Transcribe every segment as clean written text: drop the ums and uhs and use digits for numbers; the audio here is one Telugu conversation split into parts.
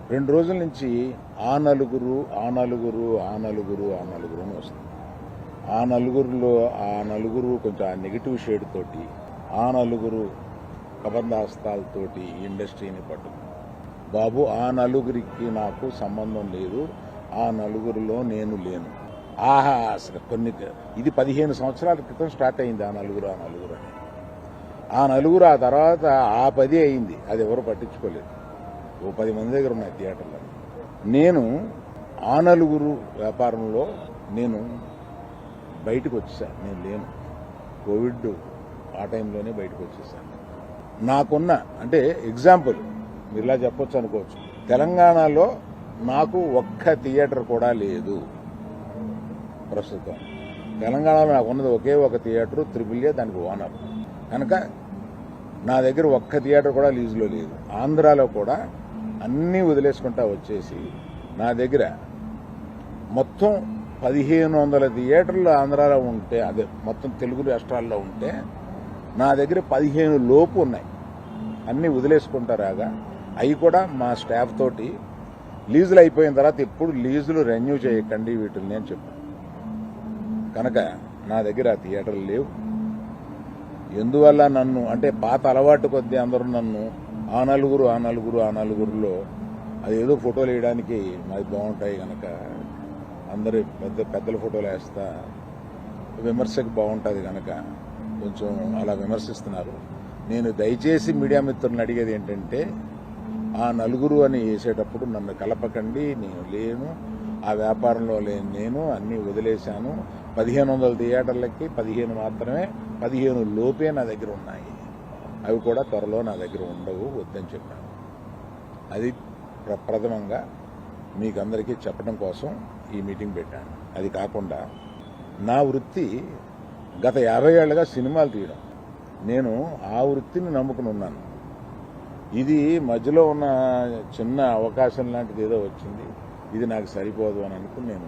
2 రోజుల నుంచి ఆ నలుగురు అని వస్తుంది. ఆ నలుగురు కొంచెం ఆ నెగిటివ్ షేడ్ తోటి, ఆ నలుగురు కబంధాస్తాలతోటి ఈ ఇండస్ట్రీని పట్టుకు. బాబు, ఆ నలుగురికి నాకు సంబంధం లేదు, ఆ నలుగురిలో నేను లేను. అసలు ఇది 15 సంవత్సరాల క్రితం స్టార్ట్ అయింది ఆ నలుగురు అని. ఆ నలుగురు ఆ తర్వాత ఆ 10 అయింది, అది ఎవరు పట్టించుకోలేదు. ఓ 10 మంది దగ్గర ఉన్నాయి థియేటర్లో. నేను ఆ నలుగురు వ్యాపారంలో నేను బయటకు వచ్చేసాను. నేను లేను. కోవిడ్ ఆ టైంలోనే బయటకు వచ్చేసాను. నాకున్న అంటే ఎగ్జాంపుల్ మీరు ఇలా చెప్పొచ్చు అనుకోవచ్చు, తెలంగాణలో నాకు ఒక్క థియేటర్ కూడా లేదు ప్రస్తుతం. తెలంగాణలో నాకు ఉన్నది ఒకే ఒక థియేటర్, త్రిబుల్ ఏ, దానికి ఓనర్. కనుక నా దగ్గర ఒక్క థియేటర్ కూడా లీజులో లేదు. ఆంధ్రాలో కూడా అన్నీ వదిలేసుకుంటా వచ్చేసి నా దగ్గర మొత్తం 1500 థియేటర్లు ఆంధ్రాలో ఉంటే, అదే మొత్తం తెలుగు రాష్ట్రాల్లో ఉంటే నా దగ్గర 15 లోపు ఉన్నాయి. అన్నీ వదిలేసుకుంటారాగా అవి కూడా మా స్టాఫ్ తోటి లీజులు అయిపోయిన తర్వాత ఎప్పుడు లీజులు రెన్యూ చేయకండి వీటిని అని చెప్పాను. కనుక నా దగ్గర ఆ థియేటర్లు లేవు. ఎందువల్ల నన్ను అంటే పాత అలవాటు కొద్దీ అందరూ నన్ను ఆ నలుగురులో అదేదో ఫోటోలు వేయడానికి మాది బాగుంటాయి కనుక అందరు పెద్దల ఫోటోలు వేస్తా విమర్శకు బాగుంటుంది కనుక కొంచెం అలా విమర్శిస్తున్నారు. నేను దయచేసి మీడియా మిత్రులను అడిగేది ఏంటంటే, ఆ నలుగురు అని వేసేటప్పుడు నన్ను కలపకండి. నేను లేను, ఆ వ్యాపారంలో లేను. నేను అన్నీ వదిలేశాను. 1500 థియేటర్లకి 15 మాత్రమే, 15 లోపే నా దగ్గర ఉన్నాయి. అవి కూడా త్వరలో నా దగ్గర ఉండవు, వద్దని చెప్పాను. అది ప్రథమంగా మీకు అందరికీ చెప్పడం కోసం ఈ మీటింగ్ పెట్టాను. అది కాకుండా నా వృత్తి గత 50 ఏళ్లుగా సినిమాలు తీయడం. నేను ఆ వృత్తిని నమ్ముకుని ఉన్నాను. ఇది మధ్యలో ఉన్న చిన్న అవకాశం లాంటిది ఏదో వచ్చింది, ఇది నాకు సరిపోదు అని అనుకుని నేను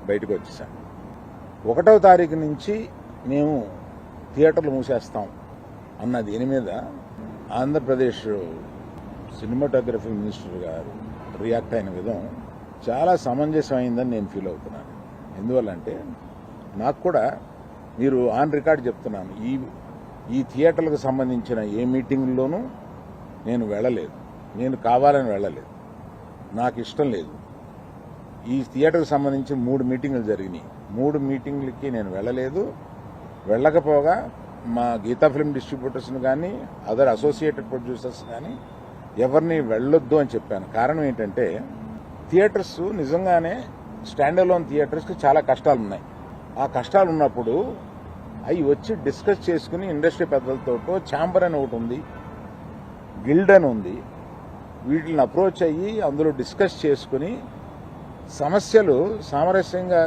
బయటకు వచ్చేసాను. 1వ తారీఖు నుంచి మేము థియేటర్లు మూసేస్తాం అన్న దీని మీద ఆంధ్రప్రదేశ్ సినిమాటోగ్రఫీ మినిస్టర్ గారు రియాక్ట్ అయిన విధం చాలా సమంజసమైందని నేను ఫీల్ అవుతున్నాను. ఎందువల్లంటే నాకు కూడా మీరు ఆన్ రికార్డ్ చెప్తున్నాను, ఈ థియేటర్లకు సంబంధించిన ఏ మీటింగ్లోనూ నేను వెళ్ళలేదు. నేను కావాలని వెళ్ళలేదు, నాకు ఇష్టం లేదు. ఈ థియేటర్కి సంబంధించి 3 మీటింగులు జరిగినాయి. 3 మీటింగులకి నేను వెళ్ళలేదు. వెళ్ళకపోగా మా గీతా ఫిల్మ్ డిస్ట్రిబ్యూటర్స్ని కానీ అదర్ అసోసియేటెడ్ ప్రొడ్యూసర్స్ కానీ ఎవరిని వెళ్ళొద్దు అని చెప్పాను. కారణం ఏంటంటే థియేటర్స్ నిజంగానే స్టాండ్ అలోన్ థియేటర్స్కి చాలా కష్టాలు ఉన్నాయి. ఆ కష్టాలు ఉన్నప్పుడు అవి వచ్చి డిస్కస్ చేసుకుని ఇండస్ట్రీ పెద్దలతో ఛాంబర్ అని ఒకటి ఉంది, గిల్డ్ అని ఉంది, వీటిని అప్రోచ్ అయ్యి అందులో డిస్కస్ చేసుకుని సమస్యలు సామరస్యంగా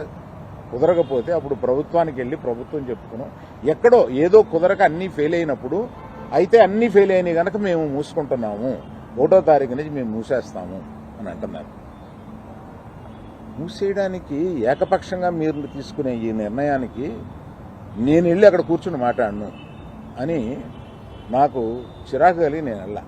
కుదరకపోతే అప్పుడు ప్రభుత్వానికి వెళ్ళి ప్రభుత్వం చెప్పుకున్నాం. ఎక్కడో ఏదో కుదరక అన్నీ ఫెయిల్ అయినప్పుడు అయితే అన్నీ ఫెయిల్ అయినాయి కనుక మేము మూసుకుంటున్నాము, 1వ తారీఖు నుంచి మేము మూసేస్తాము అని అంటున్నారు. మూసేయడానికి ఏకపక్షంగా మీరు తీసుకునే ఈ నిర్ణయానికి నేను వెళ్ళి అక్కడ కూర్చుని మాట్లాడను అని నాకు చిరాకు కలిగి నేను వెళ్ళా.